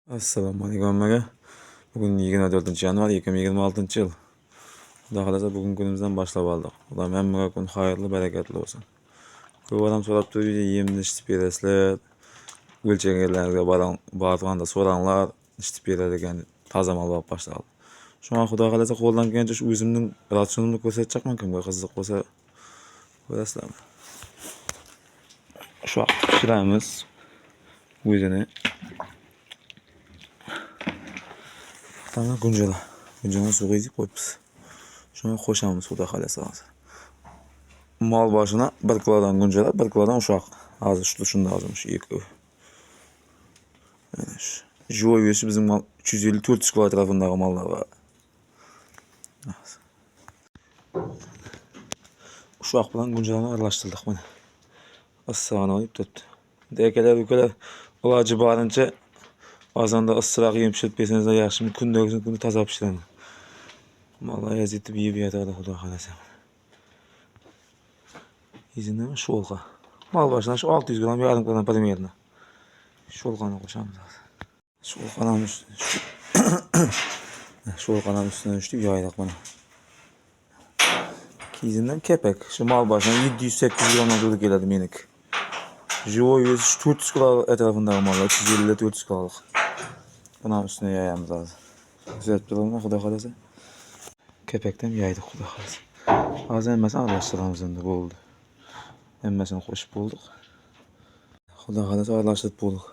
Assalomu alaykum hammaga. Bugun 24-yanvar 2026-yil. Xudo xolasa bugun kunimizdan boshlab oldik. Xudo hammaga kun xayrli, barakatli bo'lsin. Ko'p odam so'rab turibdi, yemni ishitib berasizlar. O'lchaganlarga borganda so'ranglar, ishitib beradigan toza mol olib boshladi. Shunga xudo xolasa qo'ldan kelgancha shu o'zimning ratsionimni ko'rsatmoqman, kimga qiziq bo'lsa ko'rasizlar. Shu pishiramiz o'zini. Tamam, Gunjani suvga ezib qo'yibmiz. Shuni qo'shamiz xudo xolasa hozir. Mol boshina 1 kilodan gunjalar, 1 kilodan ushoq. Hozir shunda ozmish 2. Mana shu. Jo'yisi bizim mol 350-400 kilo atrofidagi mollar bor. Ushoq bilan gunjalarni aralashtirdik mana. Issig'ini olib turibdi. Akalar, iloji boricha azonda issiqroq yem pishirib bersangiz yaxshi. Kunda toza pishiraman. Mollar ezitib yeb yotadi xudo xolasa. İzinleme şolqa. Mal başına şu 600 gram yarım kilodan примерно. Şolqani qo'shamiz. Şolqani üstüne Şolqani üstüne düştü yaydık bana. Kizinden kepek. Şu mal başına 700-800 gramdan durdu geldi menik. Живой 400 kilo etrafındaki mallar 350-400 kiloluk. Bunun üstüne yayamız lazım. Güzel durumda xudo xolasa. Kepekten yaydık xudo xolasa. Az emmesi aralashtiramiz endi bo'ldi. Emmesini qo'shib bo'ldik. Xudo xolasa aralashtirib bo'ldik.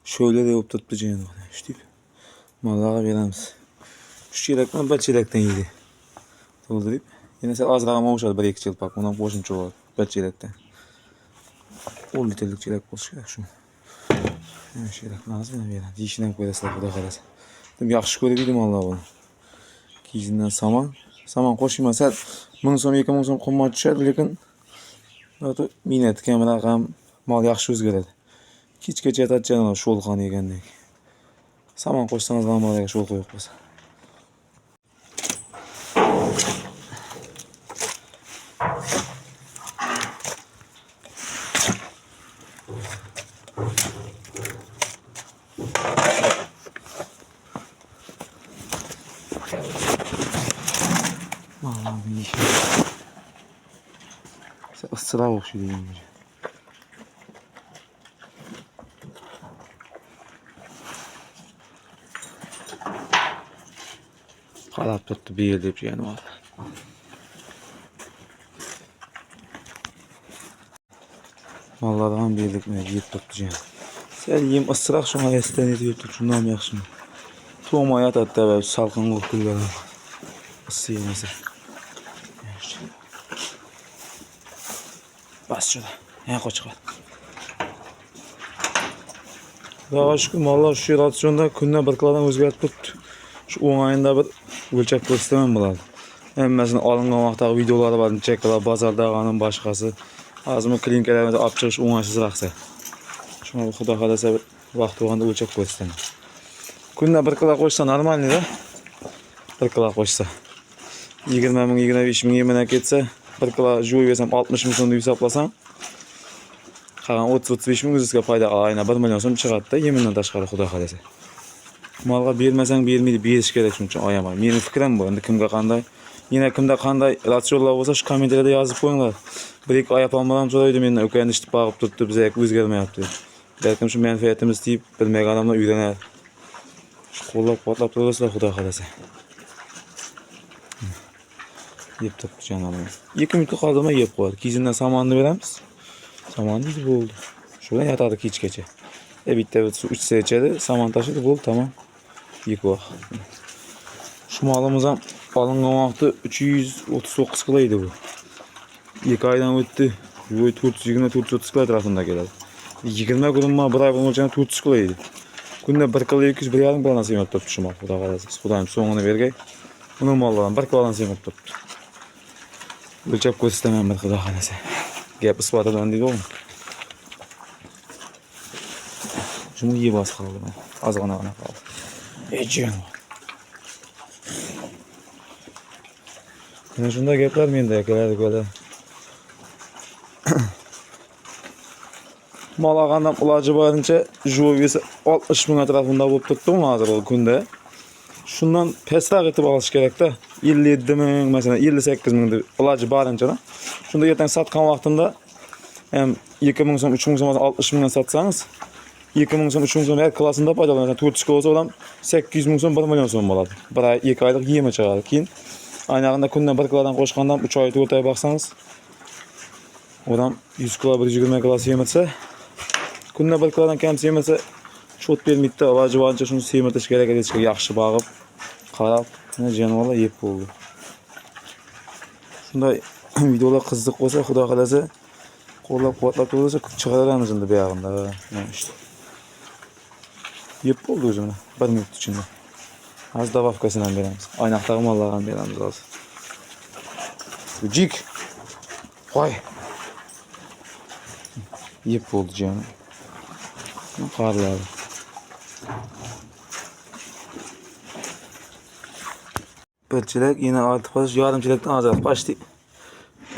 Şöyle de yapıp tuttu canım. İşte mallara veremiz. Şu çilekten bir çilekten yedi. Doldurup. Yine sen az daha oluşar 1-2 yıl bak. Ondan boşun çoğu bir çilekten. 10 litrelik çilek boşuyor şu. Yani çilek lazım ya verelim. Dişinden koyarsa xudo xolasa. Yaxshi ko'rib Allah bunu. Kizinden saman qo'shmasa 1000 so'm 2000 so'm qimmat tushadi, lekin minat kamera ham mal yaxshi o'zgaradi. Kechgacha yotadigan sho'lqon yegandek. Saman qo'shsangiz ham malaga sho'lqa yo'q bo'lsa. Vallahi bir iş. Isıra okşuyor yenge. Qalab tuttu bir yer deb yani var. Mallardan bir yerlik mi yiyip tuttu yani. Sen yiyeyim ısırak şuna esten edip tut şundan yaxşı mı? Soğuma yatadı da salkın kokuyla ısı yemesi. Bas şuna. Ya koçak. Daha şükür mallar şu rasyonda günde 1 kilodan o'zgarib turibdi. Şu 10 ayında bir o'lchab ko'rsataman bo'ladi. Hammasini olingan vaqtdagi videolari bor, cheklar, bozordag'aning boshqasi. Hozir klinikalarni olib chiqish o'ng'aysizroqsa. Shuni xudo xolasa vaqt bo'lganda o'lchab ko'rsataman. Kunda 1 kilo qo'shsa normalniy-da. 1 kilo qo'shsa 20 ming, 25 ming yemana ketsa, 1 kilo jo'y bersam 60 ming so'm deb hisoblasam, qalan 30-35 ming o'zizga foyda ayna 1 million so'm chiqadi-da, yemindan tashqari xudo xolasa. Malga bermasang bermaydi, berish kerak, shuning uchun oyamay. Mening fikrim bu. Endi kimga qanday, yana kimda qanday ratsionlar bo'lsa, shu kommentariyada yozib qo'yinglar. 1-2 oy apamdan so'raydi mendan, "Ukani ishni bag'ib turibdi, bizga o'zgarmayapti." Balkim shu manfaatimiz deyib, bilmagan odamlar uylanadi. Shu qo'llab-quvvatlab turasizlar xudo xolasa. Yeb turibdi jonim. 2 minutga qoldimi yeb qo'yadi. Kizindan samonni beramiz. Samonni yeb bo'ldi. Shu bilan yotadi kechgacha. Bitta suv ichsa ichadi, samon tashlaydi, bo'ldi, tamam. Yıkıyor. Şu malımız ham olingan vaqti 339 kilo edi bu. 2 aydan o'tdi. Bu 420-430 kilo etrafında keladi. 20 gün bir ay bo'lmaganda 400 kilo edi. Kunda 1 kilo 200 1,5 kilodan semib turibdi shu mal. Xudo xolasa. Xudoyim so'ngini bergay. Uni mollardan 1 kilodan semib turibdi. O'lchab ko'rsataman bir xudo xolasa. Gap isbotidan deydi u. Şunu yiyip az kaldı ben. Az kaldı. Eciğim. Yani şunda gaplar mıydı ya? Böyle. Mal alğandan ilacı barınca juvesi 60 bin etrafında bulup tuttum hazır o günde. Şundan pesrak etip alış gerek de 57 bin mesela 58 bin ilacı barınca da. Şunda yeten satkan vaktinde hem 2 bin son 3 bin son 60 binden satsanız 2 bin son 3 bin son her klasında paydalanırsan turtuşka olsa olan 800 bin son 1 milyon son boladı. Bir ay 2 aylık yeme çıkardı. Keyin aynağında günden 1 kilodan koşkandan 3 ay 4 ay baksanız odan 100 kilo 120 kilo yemetse günden 1 kilodan kam yemetse şot bermeydi de ilacı barınca şunu semirtiş gerek edecek yaxşı bağıp qarab ne canavalla yep oldu. Şunda videolar kızdık olsa Xudo qalasa qo'llab quvvatlab olsa chiqaramiz endi bu yog'ida. Mana işte. Yep oldu o'zimni 1 minut ichida. Hozir davafkasini ham beramiz. Oynaqdagi mollarni ham beramiz hozir. Jik. Qo'y. Yep oldu canım. Qarladi. Bir çilek yine artık baş yarım çilekten azalak başlı.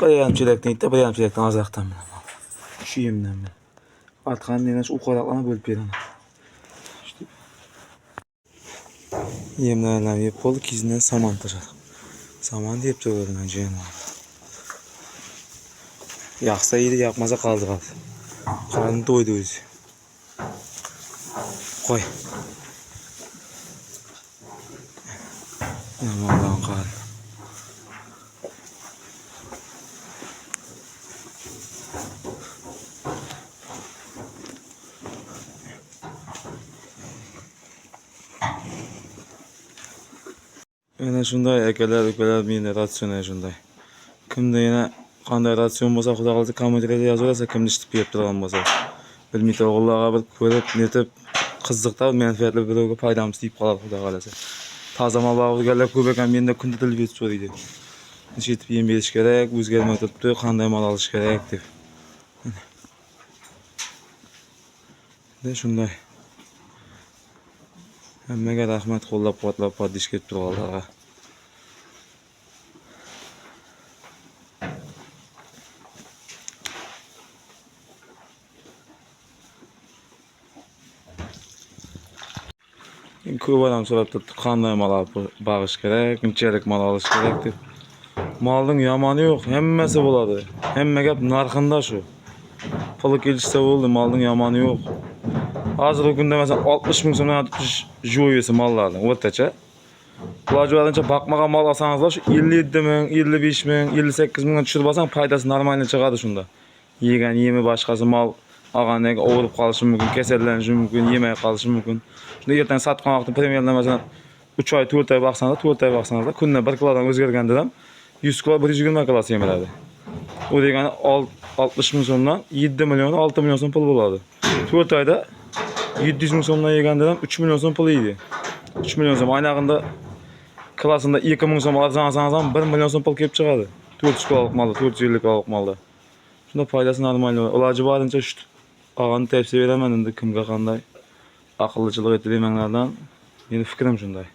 Bir yarım çilekten itti, bir yarım çilekten azalaktan bile. Şu yemden bile. Artık annene şu ukaraklarına bölüp verin. İşte. Yemlerle yap oldu ki izinden saman taşıdık. Saman deyip çoğuladım ben ciğerim var. Yaksa iyiydi, yakmasa kaldı. Karnı doydu özü. Koy. Allah'ın karnı. Yine şunday ekeler miyine rasyonu şunday. Kimde yine qanday rasyon bolsa Xudo qalasa kommentariyada yozaversa kimni ishlab berib turgan bolsa. Bilmaydi o'g'illarga bir ko'rib, netib qiziqda manfaatli birovga foydamiz tegib qoladi Xudo qalasa. Toza mol bag'riganlar ko'p ekan, menda kunda tilib so'raydi. Necha etib yem berish kerak, o'zgarmay turibdi, qanday mol olish kerak deb. De shunday. Hammaga rahmat qo'llab-quvvatlab poddish kelib turganlarga. Ko'p odam so'rab turibdi, qanday mol olib bag'ish kerak, qanchalik mol olish kerak deb. Malning yomoni yo'q, hammasi bo'ladi. Hamma gap narxinda shu. Puli kelishsa bo'ldi, malning yomoni yo'q. Hozirgi kunda mesela 60 bin so'mdan tutib jo'yisi mollarni o'rtacha. Iloji boricha boqmagan mol olsangizlar shu 57 bin, 55 bin, 58 mingdan tushirib olsang foydasi normalni chiqadi shunda. Yegan yemi boshqasi mol olgandan keyin o'rib qolishi mumkin, kasallanishi mumkin, yemay qolishi mumkin. Shunda ertaga sotgan vaqtda premyerdan masalan 3 oy 4 oy boqsangizlar, kundan 1 kilodan o'zgarganda ham 100 kilo 120 kilo yemiradi. O degani 60 bin so'mdan 7 milyon 6 milyon so'm pul bo'ladi. 4 oyda 700 bin so'mdan yeganda ham 3 milyon so'm pul yeydi. 3 milyon so'm aynağında klasında 2 milyon so'm alsangiz ham 1 milyon so'm pul kelib chiqadi. 400 kiloluk malda, 450 kiloluk malda. Shunda foydasi normal. Iloji boricha shu olganni tavsiya beraman endi kimga qanday aqllichilik etib yemanglardan. Meni fikrim shunday.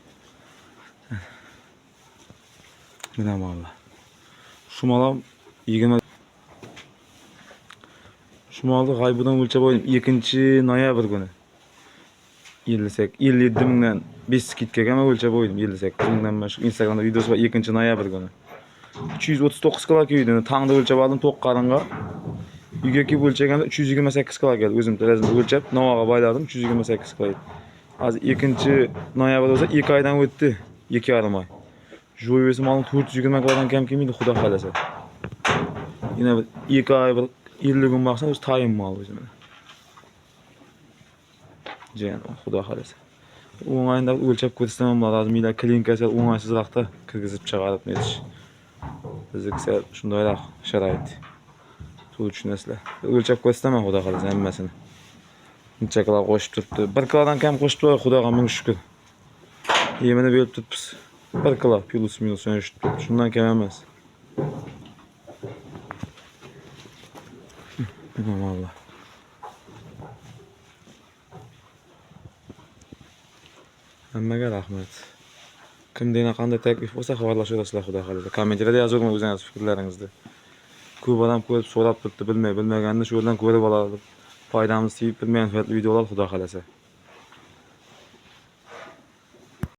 Mana mallar. Şu malam 20 Şu malda g'aybidan o'lchab qo'ydim 2 noyabr kuni. 57 mingdan 5 skidkaga men o'lchab qo'ydim 58 mingdan. Men shu Instagramda videosi bor 2 noyabr kuni. 339 kilo keldi. Tangda o'lchab oldim to'q qaringa. Uyga kelib o'lchaganda 328 kilo keldi. O'zim tezda o'lchab Novaga bayladim 328 kilo. Hozir 2 noyabr bo'lsa 2 oydan o'tdi. 2,5 oy. Jo'yesi malning 420 kilodan kam kelmaydi Xudo xolasa. Yine 2 ay bir 50 gün baksan biz tayın mal bizim. Cihan Xudo xolasa. O'ng'ayda o'lchab ko'rsam lazım. Ila klinikasi o'ng'aysizroqda kirgizib chiqarib netish. Bizga shundayroq sharoit. To'g'ri tushunasizlar. O'lchab ko'rsam Xudo xolasa hammasini. Necha kilo qo'shib turibdi. 1 kilodan kam qo'shib turibdi Xudoga ming shukr. Yemini berib turibmiz. 1 kilo plus minus shundan kam emas. Vallahi. Hammaga rahmat. Kimda qanday taklif bo'lsa xabarlashaverasizlar Xudo xolasa. Kommentariyada yozing o'zingiz fikrlaringizni. Ko'p odam ko'rib so'rab turibdi, bilmaganini shu yerdan ko'rib oladi. Faydamız deyip bir menfaatli videolar xudo xalasa.